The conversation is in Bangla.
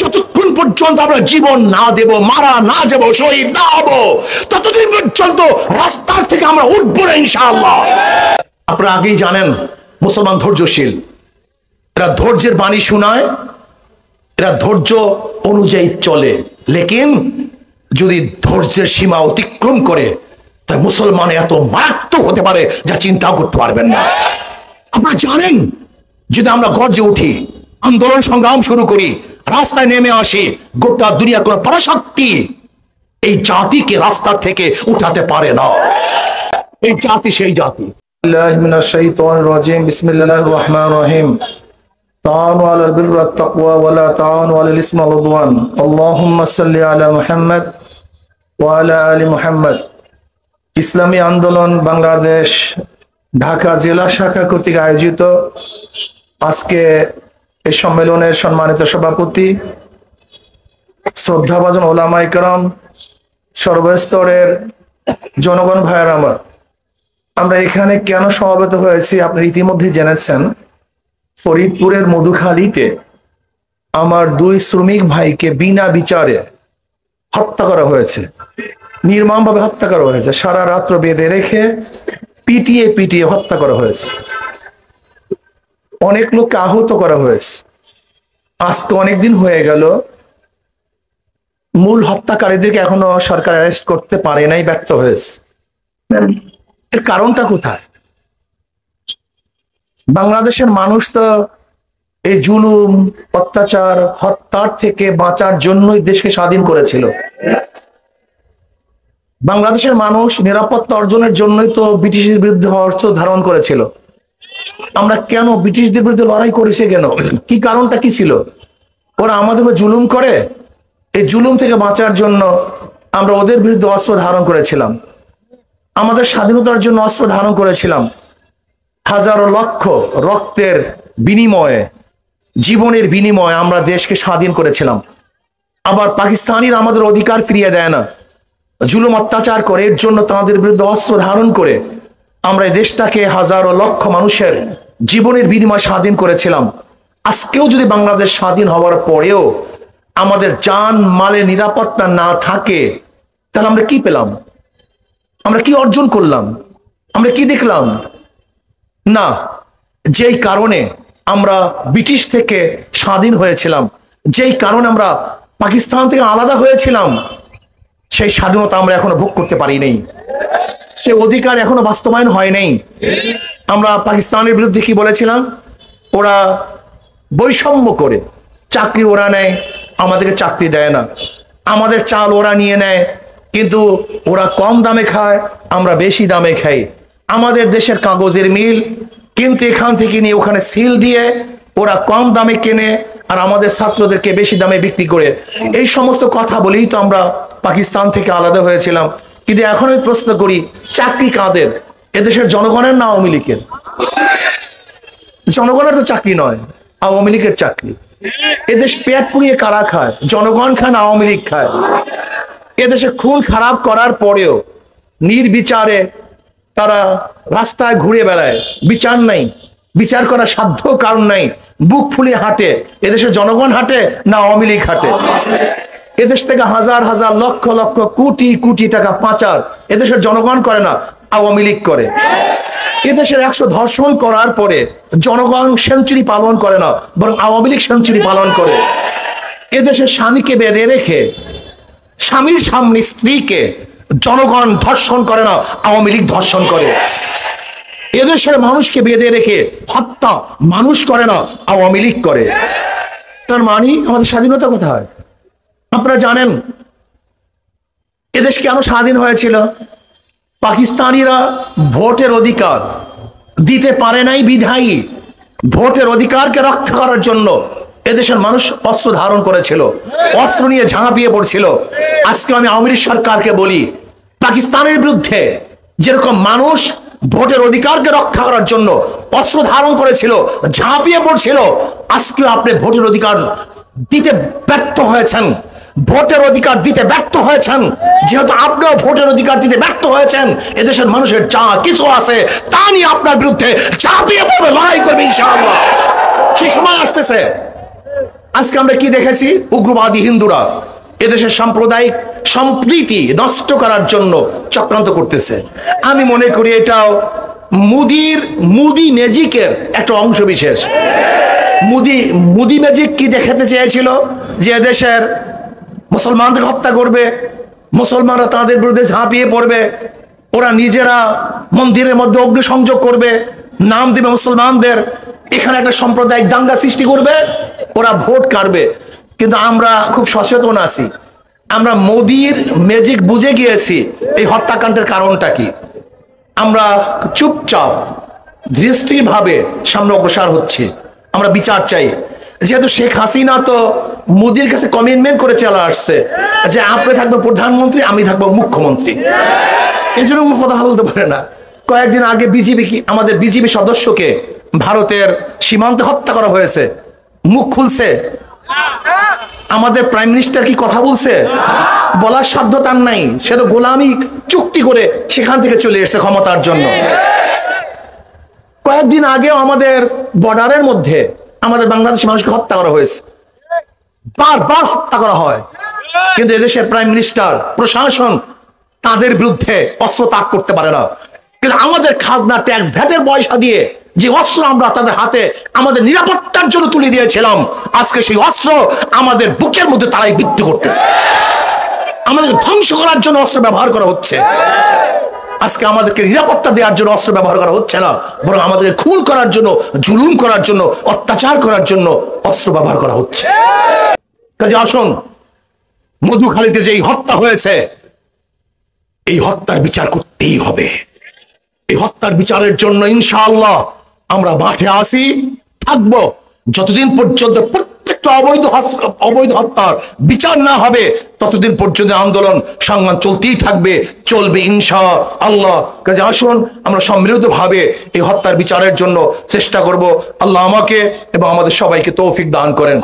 যতক্ষণ পর্যন্ত আমরা জীবন না দেব, মারা না যাব, শহীদ না হব, ততদিন পর্যন্ত রাস্তার থেকে আমরা উঠবো না ইনশাআল্লাহ। আপনারা আগেই জানেন মুসলমান ধৈর্যশীল, এরা ধৈর্যের বাণী শোনায়, এরা ধৈর্য অনুযায়ী চলে। লেকিন যদি ধৈর্যের সীমা অতিক্রম করে, তা মুসলমান এত মারাত্মক হতে পারে যা চিন্তাও করতে পারবেন না। আপনারা জানেন, যদি আমরা গর্জে উঠি, আন্দোলন সংগ্রাম শুরু করি, রাস্তায় নেমে আসি, গোটা দুনিয়া কোন পরাশক্তি এই জাতিকে রাস্তা থেকে উঠাতে পারে না। এই জাতি সেই জাতি। বিসমিল্লাহির রহমানির রহিম। تعاونوا على البر والتقوى ولا تعاونوا على الإثم والعدوان اللهم صل على محمد وعلى آل محمد। ইসলামী আন্দোলন বাংলাদেশ ঢাকা জেলা শাখা কর্তৃক আয়োজিত আজকে এই সম্মেলনের সম্মানিত সভাপতি, শ্রদ্ধাভাজন ওলামায়ে কেরাম, সর্বস্তরের জনগণ ভাইয়ের আমার, আমরা এখানে কেন সমবেত হয়েছি আপনারা ইতিমধ্যে জেনেছেন। ফরিদপুরের মধুখালীতে আমার দুই শ্রমিক ভাইকে বিনা বিচারে হত্যা করা হয়েছে, নির্মমভাবে হত্যা করা হয়েছে। সারা রাত্র বেঁধে রেখে পিটিয়ে পিটিয়ে হত্যা করা হয়েছে, অনেক লোককে আহত করা হয়েছে। আজকে অনেকদিন হয়ে গেল, মূল হত্যাকারীদেরকে এখনো সরকার অ্যারেস্ট করতে পারে নাই, ব্যর্থ হয়েছে। এর কারণটা কোথায়? বাংলাদেশের মানুষ তো এই জুলুম, অত্যাচার, হত্যার থেকে বাঁচার জন্যই দেশকে স্বাধীন করেছিল। বাংলাদেশের মানুষ নিরাপত্তা অর্জনের জন্যই তো ব্রিটিশের বিরুদ্ধে অস্ত্র ধারণ করেছিল। আমরা কেন ব্রিটিশদের বিরুদ্ধে লড়াই করেছি? কেন? কি কারণটা কি ছিল? ওরা আমাদের উপর জুলুম করে, এই জুলুম থেকে বাঁচার জন্য আমরা ওদের বিরুদ্ধে অস্ত্র ধারণ করেছিলাম, আমাদের স্বাধীনতার জন্য অস্ত্র ধারণ করেছিলাম। হাজারো লক্ষ রক্তের বিনিময়ে, জীবনের বিনিময়ে আমরা দেশকে স্বাধীন করেছিলাম। আবার পাকিস্তানিরা আমাদের অধিকার ফিরিয়ে দেয় না, জুলুম অত্যাচার করে, এর জন্য তাদের বিরুদ্ধে অস্ত্র ধারণ করে আমরা এই দেশটাকে হাজারো লক্ষ মানুষের জীবনের বিনিময়ে স্বাধীন করেছিলাম। আজকেও যদি বাংলাদেশ স্বাধীন হওয়ার পরেও আমাদের জান মালের নিরাপত্তা না থাকে, তাহলে আমরা কি পেলাম? আমরা কি অর্জন করলাম? আমরা কি দেখলাম? না, যেই কারণে আমরা ব্রিটিশ থেকে স্বাধীন হয়েছিলাম, যেই কারণে আমরা পাকিস্তান থেকে আলাদা হয়েছিলাম, সেই স্বাধীনতা আমরা এখনো ভোগ করতে পারি নাই, সে অধিকার এখনো বাস্তবায়ন হয় নাই। আমরা পাকিস্তানের বিরুদ্ধে কি বলেছিলাম? ওরা বৈষম্য করে চাকরি ওরা নেয়, আমাদেরকে চাকরি দেয় না। আমাদের চাল ওরা নিয়ে নেয়, কিন্তু ওরা কম দামে খায়, আমরা বেশি দামে খাই। আমাদের দেশের কাগজের মিল, কিন্তু এখান থেকে নিয়ে ওখানে সিল দিয়ে ওরা কম দামে কেনে আর আমাদের ছাত্রদেরকে বেশি দামে বিক্রি করে। এই সমস্ত কথা বলেই তো আমরা পাকিস্তান থেকে আলাদা হয়েছিলাম। কিন্তু এখন আমি প্রশ্ন করি, চাকরি কাদের? এদেশের জনগণের না আওয়ামী লীগের? জনগণের তো চাকরি নয়, আওয়ামী লীগের চাকরি। এদেশ পেট পুড়িয়ে কারা খায়? জনগণ খায় না আওয়ামী লীগ খায়? এদেশে খুন খারাপ করার পরেও নির্বিচারে তারা রাস্তায় ঘুরে বেড়ায়, বিচার নাই, বিচার করার সাধ্য কারণ নাই, বুক ফুলিয়ে হাঁটে। এদেশের জনগণ হাঁটে না আওয়ামী লীগ হাঁটে? এদেশ থেকে হাজার হাজার লক্ষ লক্ষ কোটি কোটি টাকা পাচার এদেশের জনগণ করে না, আওয়ামী লীগ করে। এদেশের 100 ধর্ষণ করার পরে জনগণ সেঞ্চুরি পালন করে না, বরং আওয়ামী লীগ সেঞ্চুরি পালন করে। এদেশের স্বামীকে বেঁধে রেখে স্বামীর সামনে স্ত্রীকে জনগণ ধর্ষণ করে না, আওয়ামী লীগ ধর্ষণ করে। এদেশের মানুষকে বেঁধে রেখে হত্যা মানুষ করে না, আওয়ামী লীগ করে। তার মানে আমাদের স্বাধীনতা কোথায়? আপনারা জানেন এদেশ কেন স্বাধীন হয়েছিল? পাকিস্তানিরা ভোটের অধিকার দিতে পারে নাই বিধায়ী ভোটের অধিকারকে রক্ষা করার জন্য এদেশের মানুষ অস্ত্র ধারণ করেছিল, অস্ত্র নিয়ে ঝাঁপিয়ে পড়ছিল। আজকে আমি আওয়ামী লীগ সরকারকে বলি, পাকিস্তানের বিরুদ্ধে যেরকম মানুষ ভোটের অধিকারকে রক্ষা করার জন্য অস্ত্র ধারণ করেছিল, ঝাঁপিয়ে পড়ছিল, আজকে আপনি ভোটের অধিকার দিতে ব্যর্থ হয়েছেন, ভোটের অধিকার দিতে ব্যর্থ হয়েছেন। যেহেতু আপনিও ভোটের অধিকার দিতে ব্যর্থ হয়েছেন, এদেশের মানুষের যা কিছু আছে তা নিয়ে আপনার বিরুদ্ধে ঝাঁপিয়ে পড়বে, লড়াই করবে ইনশাআল্লাহ। কি সময় আসতেছে, আজকে আমরা কি দেখেছি? উগ্রবাদী হিন্দুরা এদেশের সাম্প্রদায়িক সম্প্রীতি নষ্ট করার জন্য চক্রান্ত করতেছে। আমি মনে করি এটাও মুদি ম্যাজিকের একটা অংশ বিশেষ। মুদি ম্যাজিক কি দেখাতে চেয়েছিল? যে এদেশের মুসলমানদের হত্যা করবে, মুসলমানরা তাদের বিরুদ্ধে ঝাঁপিয়ে পড়বে, ওরা নিজেরা মন্দিরের মধ্যে অগ্নিসংযোগ করবে, নাম দিবে মুসলমানদের, এখানে একটা সাম্প্রদায়িক দাঙ্গা সৃষ্টি করবে, ওরা ভোট কাটবে। কিন্তু আমরা খুব সচেতন আছি, আমরা মোদির ম্যাজিক বুঝে গিয়েছি এই হত্যাকাণ্ডের কারণটা কি। আমরা চুপচাপ ধীরস্থিরভাবে সামনে অগ্রসর হচ্ছে। আমরা বিচার চাই। যেহেতু শেখ হাসিনা তো মোদির কাছে কমিটমেন্ট করে চলে আসছে যে আপনি থাকবেন প্রধানমন্ত্রী, আমি থাকবো মুখ্যমন্ত্রী, এই জন্য কথা বলতে পারে না। কয়েকদিন আগে আমাদের বিজিবি সদস্যকে ভারতের সীমান্তে হত্যা করা হয়েছে, মুখ খুলছে? আমাদের প্রাইম মিনিস্টার কি কথা বলছে? বলার সাধ্য তার নাই। সে তো গোলামি চুক্তি করে সেখান থেকে চলে এসেছে ক্ষমতার জন্য। কয়েকদিন আগেও আমাদের বর্ডারের মধ্যে আমাদের বাংলাদেশি মানুষকে হত্যা করা হয়েছে, বারবার হত্যা করা হয়, কিন্তু এদেশের প্রাইম মিনিস্টার, প্রশাসন তাদের বিরুদ্ধে অস্ত্র তাক করতে পারে না। কিন্তু আমাদের খাজনা, ট্যাক্স, ভ্যাটের পয়সা দিয়ে যে অস্ত্র আমরা তাদের হাতে আমাদের নিরাপত্তার জন্য তুলে দিয়েছিলাম, আজকে সেই অস্ত্র আমাদের বুকের মধ্যে তারাই বিক্রি করতেছে। আমাদের ধ্বংস করার জন্য অস্ত্র ব্যবহার করা হচ্ছে। আজকে আমাদেরকে নিরাপত্তা দেওয়ার জন্য অস্ত্র ব্যবহার করা হচ্ছে না, বরং আমাদেরকে খুন করার জন্য, জুলুম করার জন্য, অত্যাচার করার জন্য অস্ত্র ব্যবহার করা হচ্ছে। কাজে আসুন, মধুখালীতে যে হত্যা হয়েছে, এই হত্যার বিচার করতেই হবে। এই হত্যার বিচারের জন্য ইনশাআল্লাহ আমরা মাঠে আসি, থাকবো, যতদিন পর্যন্ত প্রত্যেকটা অবৈধ হত্যার বিচার না হবে ততদিন পর্যন্ত আন্দোলন সংগ্রাম চলতেই থাকবে, চলবে ইনশাআল্লাহ। কাজে আসুন আমরা সম্মিলিতভাবে এই হত্যার বিচারের জন্য চেষ্টা করব। আল্লাহ আমাকে এবং আমাদের সবাইকে তৌফিক দান করেন।